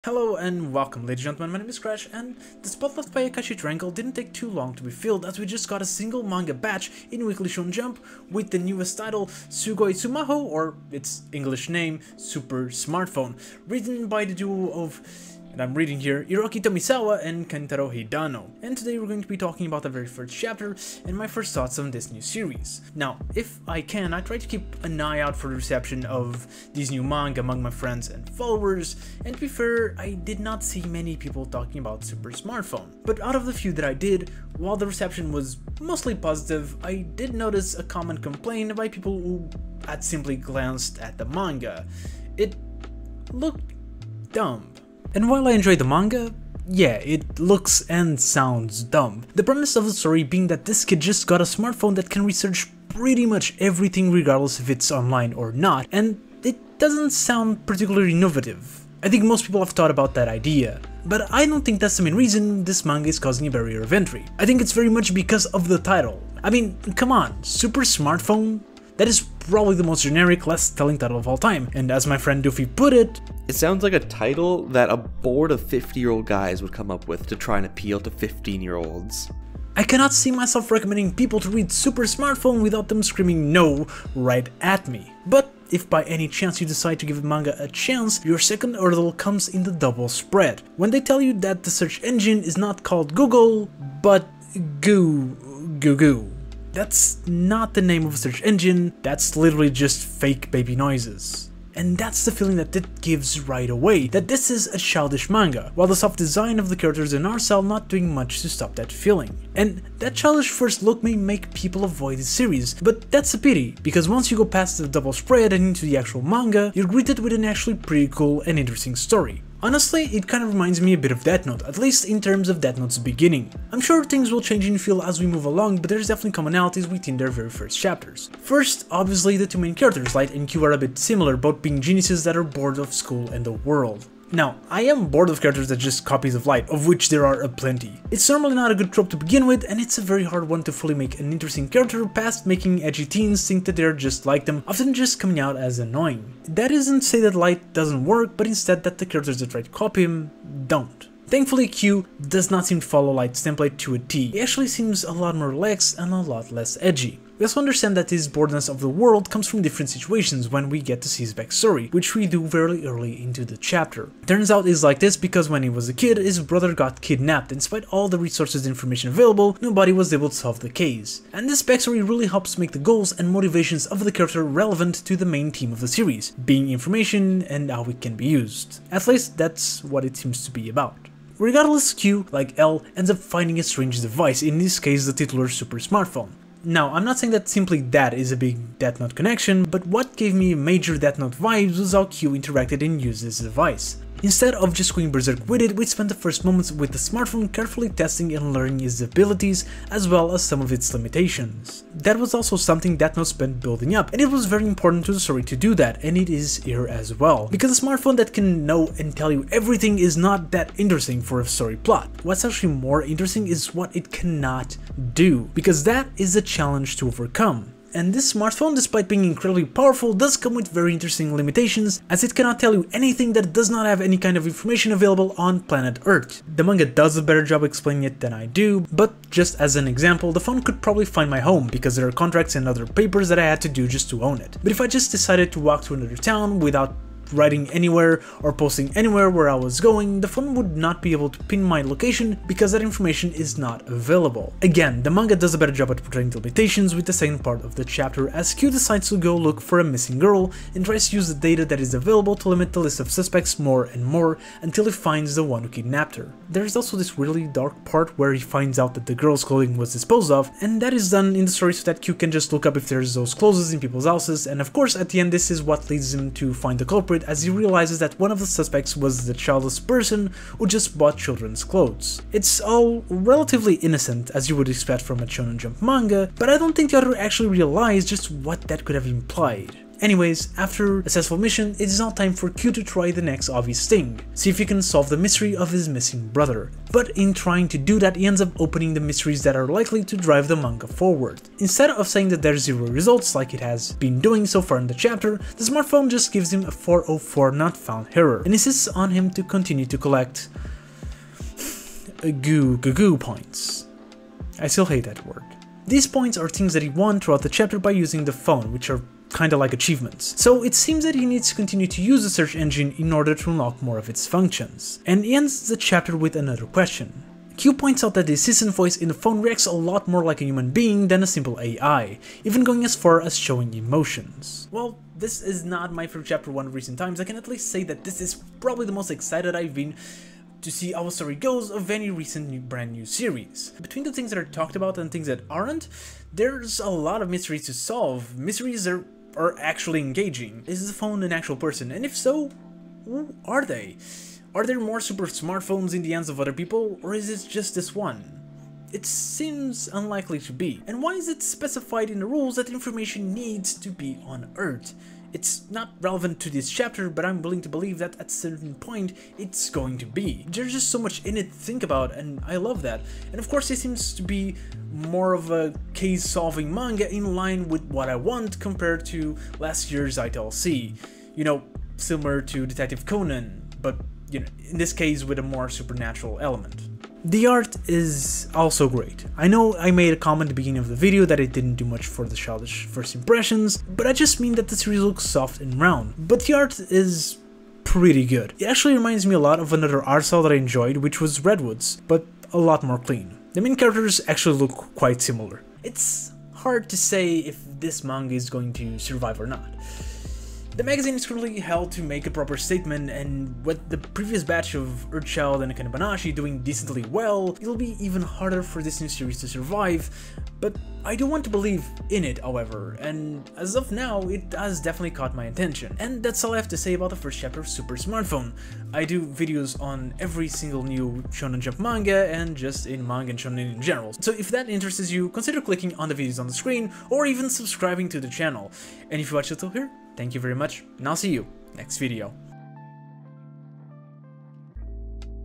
Hello and welcome, ladies and gentlemen, my name is Crash, and the spot left by Akashi Triangle didn't take too long to be filled, as we just got a single manga batch in Weekly Shonen Jump with the newest title, Sugoi Tsumaho, or its English name, Super Smartphone, written by the duo of, and I'm reading here, Hiroki Tomisawa and Kentaro Hidano. And today we're going to be talking about the very first chapter and my first thoughts on this new series. Now, if I can, I try to keep an eye out for the reception of these new manga among my friends and followers, and to be fair, I did not see many people talking about Super Smartphone. But out of the few that I did, while the reception was mostly positive, I did notice a common complaint by people who had simply glanced at the manga. It looked dumb. And while I enjoy the manga, yeah, it looks and sounds dumb. The premise of the story being that this kid just got a smartphone that can research pretty much everything regardless if it's online or not, and it doesn't sound particularly innovative. I think most people have thought about that idea, but I don't think that's the main reason this manga is causing a barrier of entry. I think it's very much because of the title. I mean, come on, Super Smartphone? That is probably the most generic, less telling title of all time, and as my friend Doofy put it, it sounds like a title that a board of 50-year-old guys would come up with to try and appeal to 15-year-olds. I cannot see myself recommending people to read Super Smartphone without them screaming no right at me. But if by any chance you decide to give the manga a chance, your second hurdle comes in the double spread. When they tell you that the search engine is not called Google, but Goo. That's not the name of a search engine, that's literally just fake baby noises. And that's the feeling that it gives right away, that this is a childish manga, while the soft design of the characters in art style not doing much to stop that feeling. And that childish first look may make people avoid the series, but that's a pity, because once you go past the double spread and into the actual manga, you're greeted with an actually pretty cool and interesting story. Honestly, it kind of reminds me a bit of Death Note, at least in terms of Death Note's beginning. I'm sure things will change in feel as we move along, but there's definitely commonalities within their very first chapters. First, obviously the two main characters, Light and Q, are a bit similar, both being geniuses that are bored of school and the world. Now, I am bored of characters that just copies of Light, of which there are aplenty. It's normally not a good trope to begin with, and it's a very hard one to fully make an interesting character past making edgy teens think that they're just like them, often just coming out as annoying. That isn't to say that Light doesn't work, but instead that the characters that try to copy him don't. Thankfully, Q does not seem to follow Light's template to a T. He actually seems a lot more relaxed and a lot less edgy. We also understand that his boredness of the world comes from different situations when we get to see his backstory, which we do very early into the chapter. Turns out he's like this because when he was a kid, his brother got kidnapped, and despite all the resources and information available, nobody was able to solve the case. And this backstory really helps make the goals and motivations of the character relevant to the main theme of the series, being information and how it can be used. At least that's what it seems to be about. Regardless, Q, like L, ends up finding a strange device, in this case the titular Super Smartphone. Now, I'm not saying that simply that is a big Death Note connection, but what gave me major Death Note vibes was how Q interacted and used this device. Instead of just going berserk with it, we spent the first moments with the smartphone carefully testing and learning its abilities, as well as some of its limitations. That was also something Death Note spent building up, and it was very important to the story to do that, and it is here as well. Because a smartphone that can know and tell you everything is not that interesting for a story plot. What's actually more interesting is what it cannot do, because that is a challenge to overcome. And this smartphone, despite being incredibly powerful, does come with very interesting limitations, as it cannot tell you anything that does not have any kind of information available on planet Earth. The manga does a better job explaining it than I do, but just as an example, the phone could probably find my home, because there are contracts and other papers that I had to do just to own it. But if I just decided to walk to another town without writing anywhere or posting anywhere where I was going, the phone would not be able to pin my location because that information is not available. Again, the manga does a better job at portraying the limitations with the second part of the chapter, as Q decides to go look for a missing girl and tries to use the data that is available to limit the list of suspects more and more until he finds the one who kidnapped her. There is also this really dark part where he finds out that the girl's clothing was disposed of, and that is done in the story so that Q can just look up if there's those clothes in people's houses, and of course at the end this is what leads him to find the culprit, as he realizes that one of the suspects was the childless person who just bought children's clothes. It's all relatively innocent, as you would expect from a Shonen Jump manga, but I don't think the author actually realized just what that could have implied. Anyways, after a successful mission, it is now time for Q to try the next obvious thing, see if he can solve the mystery of his missing brother. But in trying to do that, he ends up opening the mysteries that are likely to drive the manga forward. Instead of saying that there's 0 results like it has been doing so far in the chapter, the smartphone just gives him a 404 not found error and insists on him to continue to collect goo points. I still hate that word. These points are things that he won throughout the chapter by using the phone, which are kinda like achievements. So it seems that he needs to continue to use the search engine in order to unlock more of its functions. And he ends the chapter with another question. Q points out that the assistant voice in the phone reacts a lot more like a human being than a simple AI, even going as far as showing emotions. Well, this is not my favorite chapter 1 of recent times. I can at least say that this is probably the most excited I've been to see how a story goes of any recent brand new series. Between the things that are talked about and things that aren't, there's a lot of mysteries to solve. Mysteries that are actually engaging. Is the phone an actual person? And if so, who are they? Are there more super smartphones in the hands of other people, or is it just this one? It seems unlikely to be. And why is it specified in the rules that information needs to be on Earth? It's not relevant to this chapter, but I'm willing to believe that at a certain point it's going to be. There's just so much in it to think about, and I love that. And of course it seems to be more of a case-solving manga in line with what I want compared to last year's ITLC. You know, similar to Detective Conan, but you know, in this case with a more supernatural element. The art is also great. I know I made a comment at the beginning of the video that it didn't do much for the childish first impressions, but I just mean that the series looks soft and round. But the art is pretty good. It actually reminds me a lot of another art style that I enjoyed, which was Redwood's, but a lot more clean. The main characters actually look quite similar. It's hard to say if this manga is going to survive or not. The magazine is currently held to make a proper statement, and with the previous batch of Earthchild and Kanebanashi doing decently well, it'll be even harder for this new series to survive, but I do want to believe in it, however, and as of now, it has definitely caught my attention. And that's all I have to say about the first chapter of Super Smartphone. I do videos on every single new Shonen Jump manga, and just in manga and shonen in general. So if that interests you, consider clicking on the videos on the screen, or even subscribing to the channel. And if you watched it till here, thank you very much, and I'll see you next video.